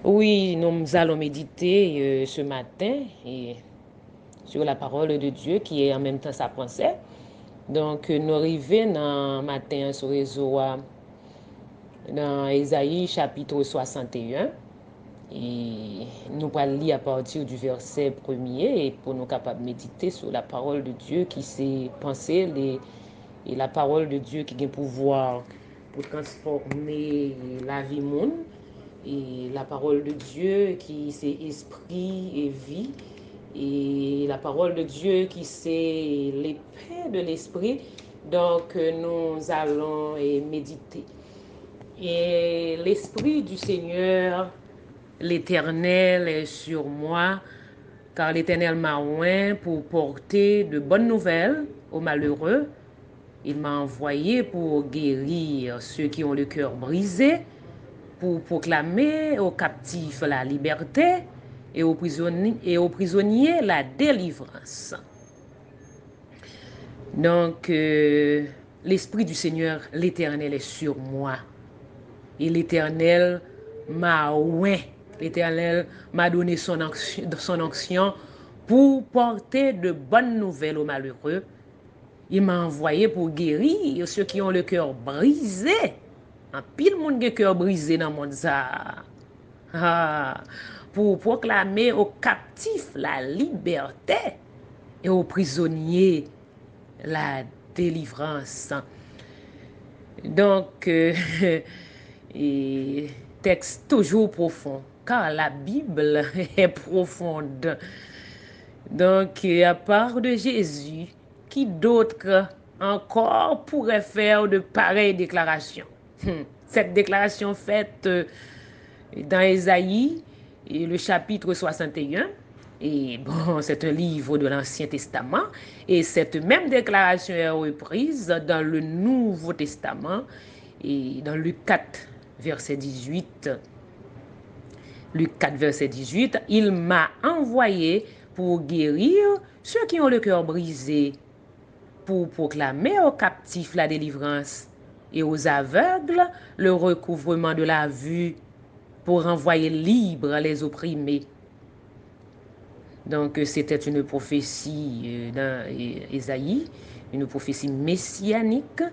Oui, nous allons méditer ce matin et sur la parole de Dieu qui est en même temps sa pensée. Donc, nous arrivons dans matin sur réseau dans Ésaïe chapitre 61 et nous allons lire à partir du verset premier et pour nous capables de méditer sur la parole de Dieu qui s'est pensée et la parole de Dieu qui a pouvoir pour transformer la vie monde. Et la parole de Dieu qui c'est esprit et vie. Et la parole de Dieu qui c'est l'épée de l'esprit. Donc nous allons méditer. Et l'esprit du Seigneur, l'Éternel est sur moi, car l'Éternel m'a oint pour porter de bonnes nouvelles aux malheureux. Il m'a envoyé pour guérir ceux qui ont le cœur brisé, pour proclamer aux captifs la liberté et aux prisonniers la délivrance. Donc, l'Esprit du Seigneur, l'Éternel est sur moi. Et l'Éternel m'a oint. L'Éternel m'a donné son onction pour porter de bonnes nouvelles aux malheureux. Il m'a envoyé pour guérir ceux qui ont le cœur brisé. En pile monde qui a le cœur brisé dans le monde ça. Ah, pour proclamer aux captifs la liberté et aux prisonniers la délivrance. Donc, et texte toujours profond, car la Bible est profonde. Donc, à part de Jésus, qui d'autre encore pourrait faire de pareilles déclarations? Cette déclaration faite dans Ésaïe, le chapitre 61, et bon, c'est un livre de l'Ancien Testament, et cette même déclaration est reprise dans le Nouveau Testament, et dans Luc 4, verset 18. Luc 4, verset 18, il m'a envoyé pour guérir ceux qui ont le cœur brisé, pour proclamer aux captifs la délivrance et aux aveugles le recouvrement de la vue, pour renvoyer libres les opprimés. Donc, c'était une prophétie dans Ésaïe, une prophétie messianique,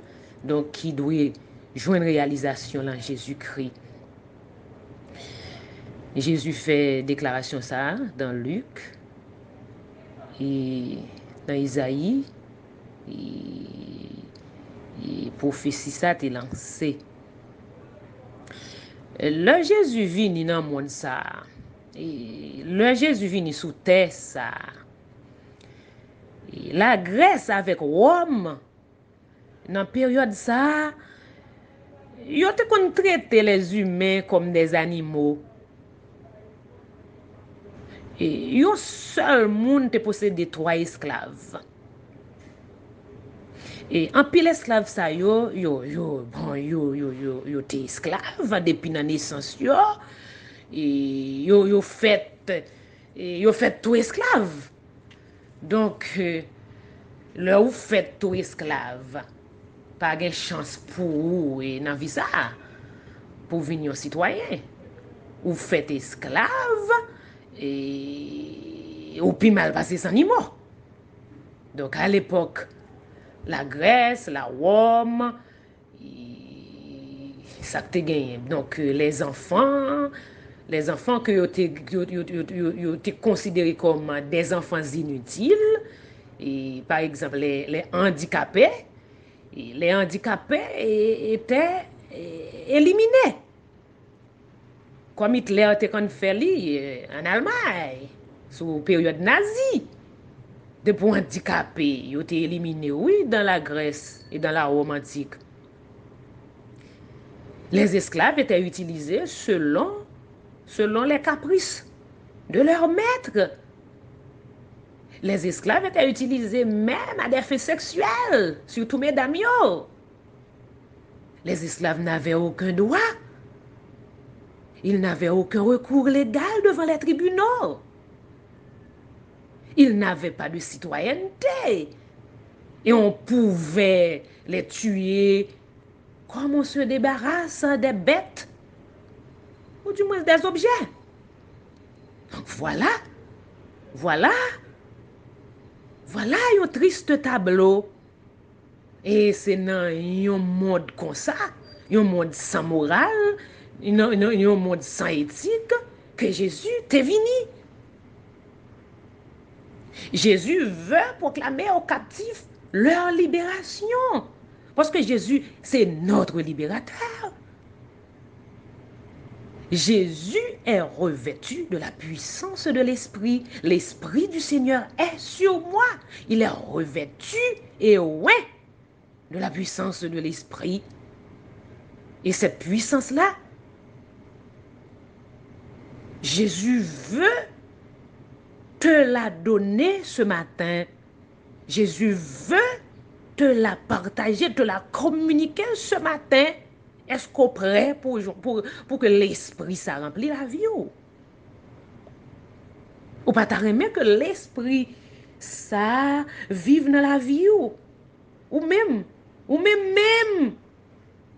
donc qui doit joindre réalisation dans Jésus-Christ. Jésus fait déclaration ça dans Luc et dans Ésaïe, et prophétie ça est lancée. Le Jésus vini dans le monde ça, le Jésus vini sous terre ça, la Grèce avec Rome, dans la période ça, ils ont traité les humains comme des animaux. Et un seul monde te possédait 3 esclaves. Et en pile esclaves ça yo te esclave depuis la naissance yo. Et yo fait tout esclave. Donc là où fait tout esclave, pas de chance pour vous et dans vie ça pour venir citoyen. Ou fait esclave et ou puis mal passé sans ni mot. Donc à l'époque, la Grèce, la Rome, ça te gagné. Donc les enfants que vous étaient considérés comme des enfants inutiles, et par exemple les handicapés, étaient éliminés. Comme Hitler était fait en Allemagne, sous période nazie. Des points handicapés, ils ont été éliminés, oui, dans la Grèce et dans la Rome antique. Les esclaves étaient utilisés selon les caprices de leur maître. Les esclaves étaient utilisés même à des fins sexuelles, surtout mesdames. Les esclaves n'avaient aucun droit. Ils n'avaient aucun recours légal devant les tribunaux. Ils n'avaient pas de citoyenneté. Et on pouvait les tuer comme on se débarrasse des bêtes, ou du moins des objets. Voilà, voilà, voilà un triste tableau. Et c'est dans un monde comme ça, un monde sans morale, un monde sans éthique, que Jésus est venu. Jésus veut proclamer aux captifs leur libération. Parce que Jésus, c'est notre libérateur. Jésus est revêtu de la puissance de l'Esprit. L'Esprit du Seigneur est sur moi. Il est revêtu et ouais de la puissance de l'Esprit. Et cette puissance-là, Jésus veut te la donner ce matin. Jésus veut te la partager, te la communiquer ce matin. Est-ce qu'on est prêt pour que l'Esprit ça remplit la vie? Ou pas t'aimer que l'Esprit ça vive dans la vie? Ou même, ou même,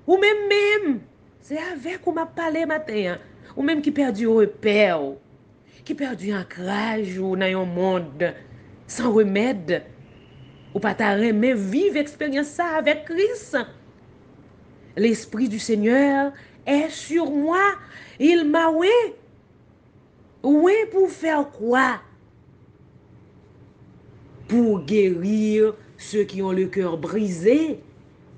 ou même. C'est avec qu'on m'a parlé matin. Ou même qui perdu repère, qui perdu ancrage ou dans un monde sans remède. Ou pas t'aimer vivre expérience ça avec Christ. L'Esprit du Seigneur est sur moi. Il m'a oui. Oui, pour faire quoi? Pour guérir ceux qui ont le cœur brisé.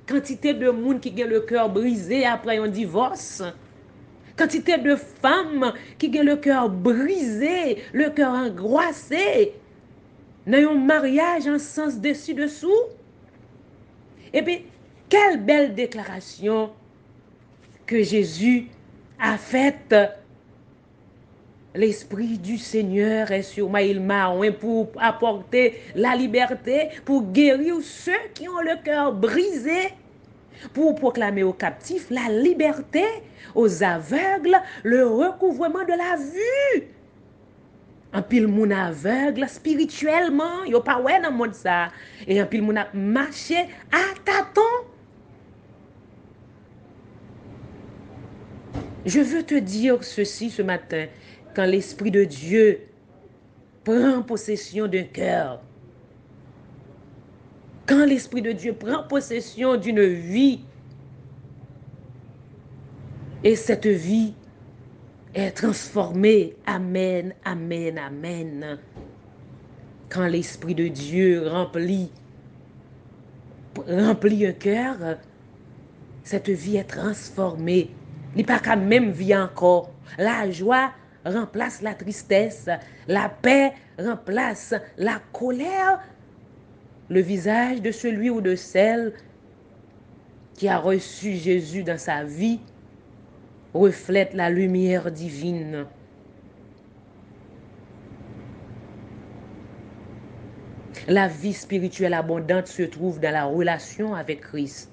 Quantité de monde qui ont le cœur brisé après un divorce. Quantité de femmes qui ont le cœur brisé, le cœur angoissé. Dans un mariage en sens dessus-dessous. Et puis, quelle belle déclaration que Jésus a faite. L'Esprit du Seigneur est sur moi. Il m'a oint pour apporter la liberté, pour guérir ceux qui ont le cœur brisé, pour proclamer aux captifs la liberté, aux aveugles le recouvrement de la vue. Un pile moun aveugle spirituellement, yo pas ouais dans le monde ça. Et un pile moun a marché à tâtons. Je veux te dire ceci ce matin. Quand l'Esprit de Dieu prend possession d'un cœur, quand l'Esprit de Dieu prend possession d'une vie, et cette vie est transformée, amen, amen, amen. Quand l'Esprit de Dieu remplit un cœur, cette vie est transformée. Il n'y a pas qu'à même vie encore. La joie remplace la tristesse. La paix remplace la colère. Le visage de celui ou de celle qui a reçu Jésus dans sa vie reflète la lumière divine. La vie spirituelle abondante se trouve dans la relation avec Christ.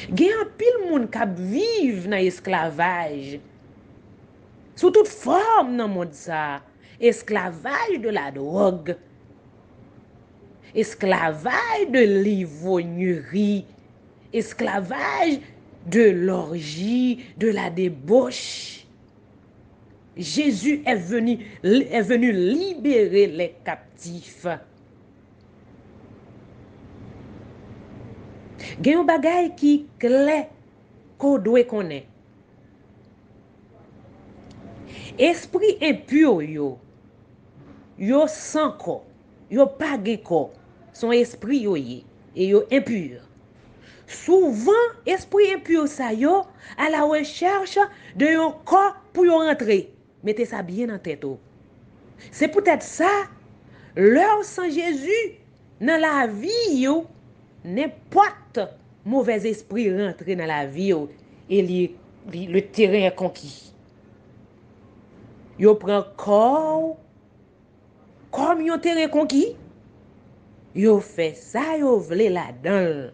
Il y a un pile monde qui vivent dans l'esclavage. Sous toute forme dans le monde ça. Esclavage de la drogue. Esclavage de l'ivrognerie. Esclavage de l'orgie, de la débauche. Jésus est venu libérer les captifs. Il y a un bagay qui clé qu'on doit connaître. Esprit impur yo sans corps, yo pas de corps, son esprit yo et yo impur. Souvent esprit impur ça yo à la recherche de un corps pour yo rentrer. Mettez ça bien en tête. C'est peut-être ça l'heure sans Jésus dans la vie yo, n'importe mauvais esprit rentre dans la vie yo, et le terrain est conquis. Yo prend corps comme yon terrain conquis. Yo fait ça, yo vle là-dedans.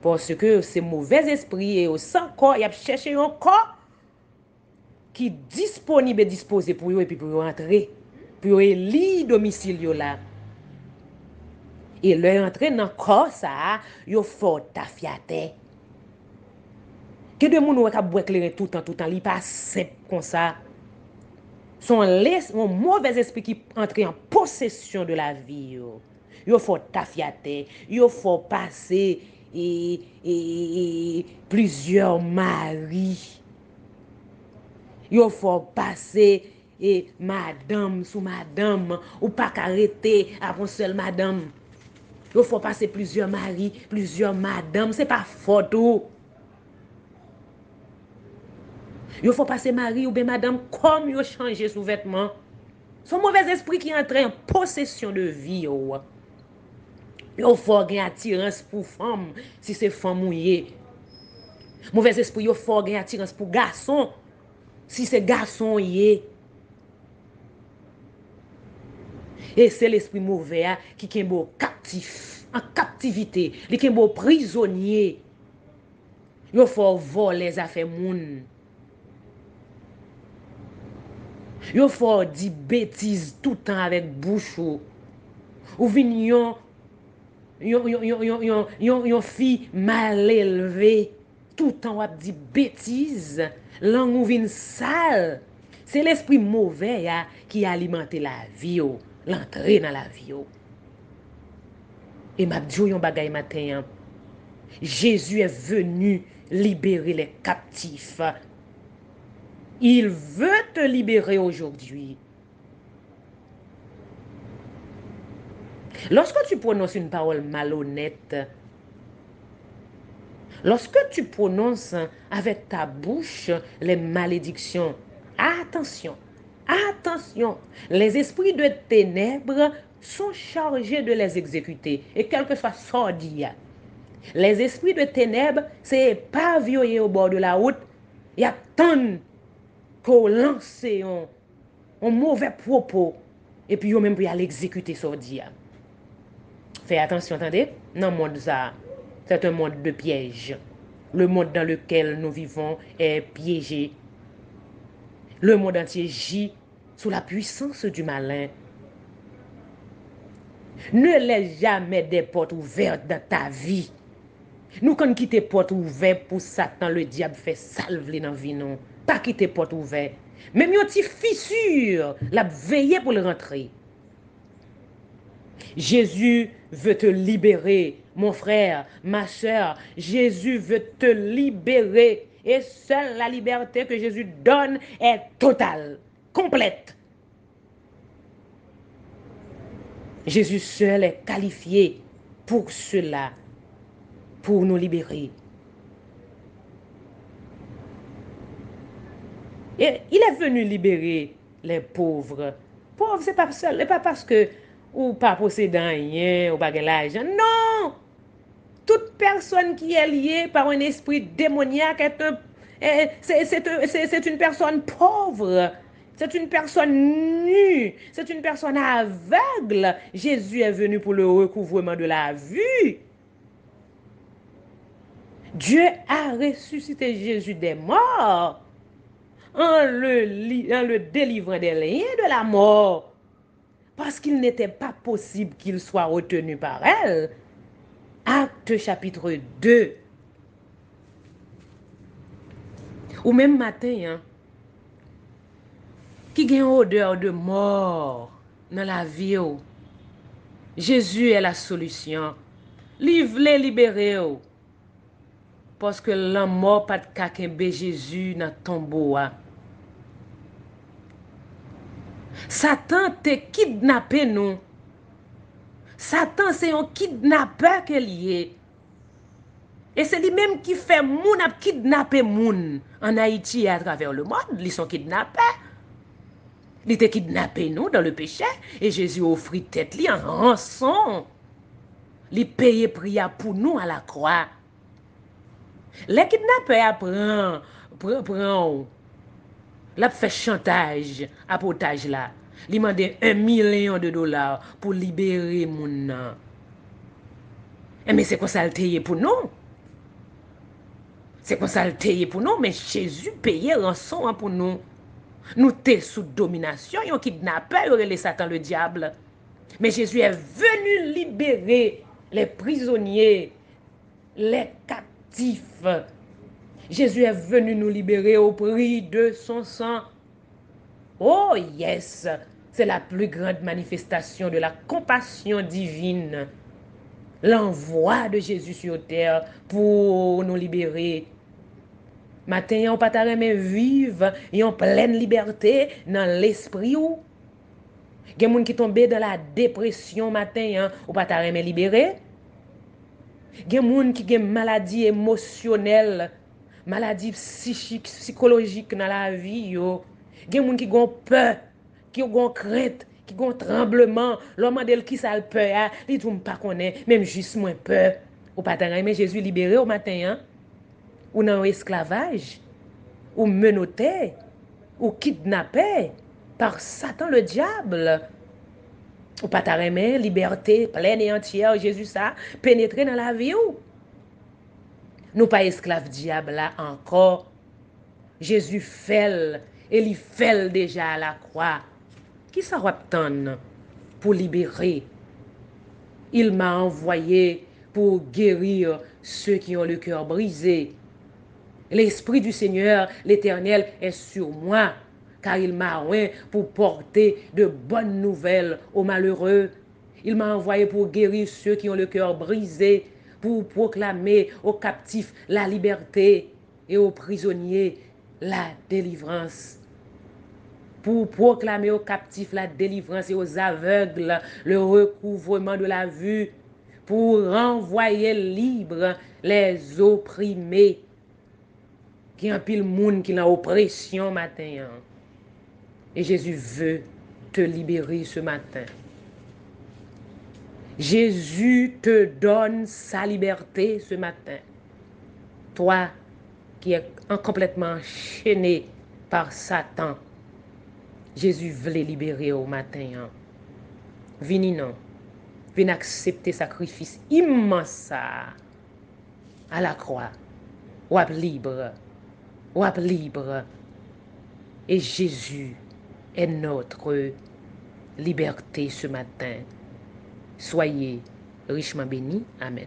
Parce que c'est mauvais esprit et au sans corps, y a cherché un corps qui disponible et disposé pour yo et puis pour yo entrer, pour yo élire domicile yo là. Et le entrer dans corps ça, yo faut ta fiaté. Que de moun qui a éclairer tout le temps, il pas simple comme ça. Son mauvais esprit qui entre en possession de la vie. Il faut tafiater, il faut passer plusieurs maris. Il faut passer madame sous madame ou pas arrêter avant seule madame. Il faut passer plusieurs maris, plusieurs madames, c'est pas faute. Il faut passer mari ou bien madame comme il changer sous vêtements. Son mauvais esprit qui entre en possession de vie. Il faut gagner attirance pour femme si c'est femme mouillée. Mauvais esprit, il faut gagner attirance pour garçon si c'est garçon yé. Et c'est l'esprit mauvais qui est beau captif, en captivité, qui est beau prisonnier. Il faut voler les affaires moun. Il faut dire bêtises tout le temps avec bouche. Ou vignon, yon fille mal élevée, tout le temps on dit bêtises, langue ou vin sale. C'est l'esprit mauvais qui alimente la vie, l'entrée dans la vie. Et m'a dit yon bagay matin, Jésus est venu libérer les captifs. Il veut te libérer aujourd'hui. Lorsque tu prononces une parole malhonnête, lorsque tu prononces avec ta bouche les malédictions, attention, attention, les esprits de ténèbres sont chargés de les exécuter. Et quel que soit ce dit, les esprits de ténèbres, c'est pas violé au bord de la route, il y a tant qu'on lance un mauvais propos, et puis ils même pour aller exécuter ce dit. Fais attention, attendez, dans le monde ça, c'est un monde de piège. Le monde dans lequel nous vivons est piégé. Le monde entier gît sous la puissance du malin. Ne laisse jamais des portes ouvertes dans ta vie. Nous, quand quitter portes ouvertes pour Satan, le diable fait salver dans la vie, non. Pas quitter portes ouvertes. Même une petite fissure, la veiller pour le rentrer. Jésus veut te libérer, mon frère, ma soeur. Jésus veut te libérer. Et seule la liberté que Jésus donne est totale, complète. Jésus seul est qualifié pour cela, pour nous libérer. Et il est venu libérer les pauvres. Pauvres, c'est pas seul, c'est pas parce que ou pas possédant rien, ou pas l'argent. Non! Toute personne qui est liée par un esprit démoniaque c'est une personne pauvre. C'est une personne nue. C'est une personne aveugle. Jésus est venu pour le recouvrement de la vue. Dieu a ressuscité Jésus des morts en le délivrant des liens de la mort. Parce qu'il n'était pas possible qu'il soit retenu par elle. Acte chapitre 2. Ou même matin, qui a une odeur de mort dans la vie. Jésus est la solution. Livre les libérer. Parce que la mort pas de kakembe Jésus dans le tombeau. Satan te kidnappé nous. Satan c'est un kidnappeur qu'il est. Et c'est lui-même qui fait moun a kidnapper moun en Haïti et à travers le monde. Ils sont kidnappés. Il était kidnappé nous dans le péché et Jésus offrit tête li en rançon. Il payait prix pour nous à la croix. Les kidnappeurs prend la fait chantage à potage là. Il demandait $1 million pour libérer moun. Mais c'est quoi ça le paye pour nous? C'est quoi ça le paye pour nous? Mais Jésus payait rançon pour nous. Nous sommes sous domination, yon kidnappeur, yon les Satan le diable. Mais Jésus est venu libérer les prisonniers, les captifs. Jésus est venu nous libérer au prix de son sang. Oh yes, c'est la plus grande manifestation de la compassion divine. L'envoi de Jésus sur terre pour nous libérer. Matin, on pas vivre et en pleine liberté dans l'esprit ou. Gen moun qui tombé dans la dépression matin, ou pas ta remen libéré. Gen moun qui gen maladie émotionnelle, maladie psychique, psychologique dans la vie yo. Gen moun qui gon peur, qui gon crainte, qui gon tremblement. L'homme del qui ça le peur, li tout pas connaît, même juste moins peur. Ou pas ta remen Jésus libéré au matin, ou dans esclavage, ou menotté, ou kidnappé par Satan le diable. Ou pas ta remen, liberté pleine et entière, Jésus ça, pénétrer dans la vie ou. Nous pas esclaves diable là encore. Jésus fait, et il fait déjà à la croix. Qui ça va attendre pour libérer? Il m'a envoyé pour guérir ceux qui ont le cœur brisé. L'Esprit du Seigneur, l'Éternel, est sur moi, car il m'a oint pour porter de bonnes nouvelles aux malheureux. Il m'a envoyé pour guérir ceux qui ont le cœur brisé, pour proclamer aux captifs la liberté et aux prisonniers la délivrance. Pour proclamer aux captifs la délivrance et aux aveugles le recouvrement de la vue, pour renvoyer libres les opprimés. Qui a un pile monde qui a oppression matin. Et Jésus veut te libérer ce matin. Jésus te donne sa liberté ce matin. Toi qui es complètement enchaîné par Satan, Jésus veut les libérer au matin. Vini non. Viens accepter sacrifice immense à la croix. Ou libre. Ou libre. Et Jésus est notre liberté ce matin. Soyez richement bénis. Amen.